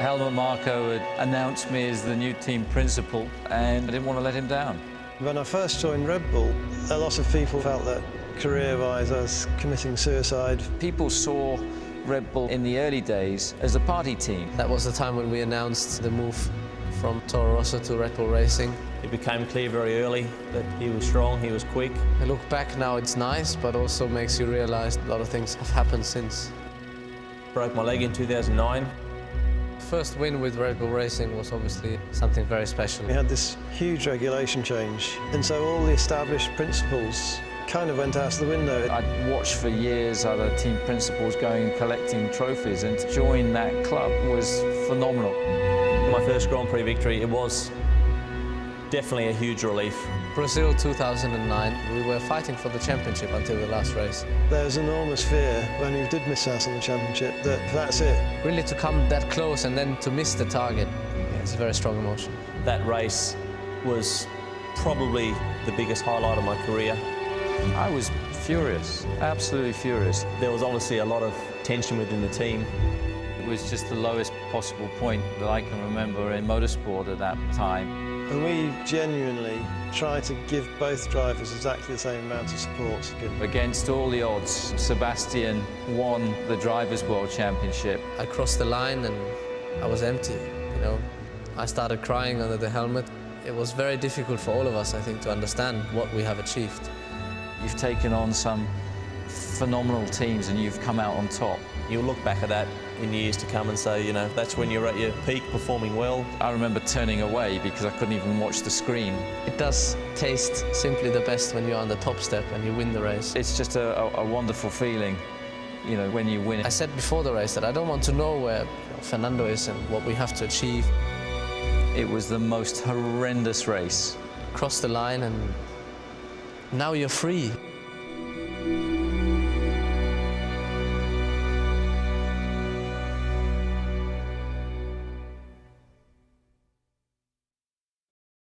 Helmut Marko had announced me as the new team principal, and I didn't want to let him down. When I first joined RedBull, a lot of people felt that career-wise I was committing suicide. People saw RedBull in the early days as a party team. That was the time when we announced the move from Toro Rosso to RedBull Racing. It became clear very early that he was strong, he was quick. I look back now, it's nice, but also makes you realize a lot of things have happened since. Broke my leg in 2009. First win with RedBull Racing was obviously something very special. We had this huge regulation change, and so all the established principles kind of went out the window. I'd watched for years other team principals going and collecting trophies, and to join that club was phenomenal. My first Grand Prix victory, it was definitely a huge relief. Brazil 2009, we were fighting for the championship until the last race. There was enormous fear when we did miss out on the championship that that's it. Really to come that close and then to miss the target, it's a very strong emotion. That race was probably the biggest highlight of my career. I was furious, absolutely furious. There was obviously a lot of tension within the team. It was just the lowest possible point that I can remember in motorsport at that time. And we genuinely tried to give both drivers exactly the same amount of support. Against all the odds, Sebastian won the Drivers' World Championship. I crossed the line and I was empty, you know. I started crying under the helmet. It was very difficult for all of us, I think, to understand what we have achieved. You've taken on some phenomenal teams and you've come out on top. You'll look back at that in years to come and say, you know, that's when you're at your peak, performing well. I remember turning away because I couldn't even watch the screen. It does taste simply the best when you're on the top step and you win the race. It's just a wonderful feeling, you know, when you win. I said before the race that I don't want to know where Fernando is and what we have to achieve. It was the most horrendous race. Cross the line and now you're free.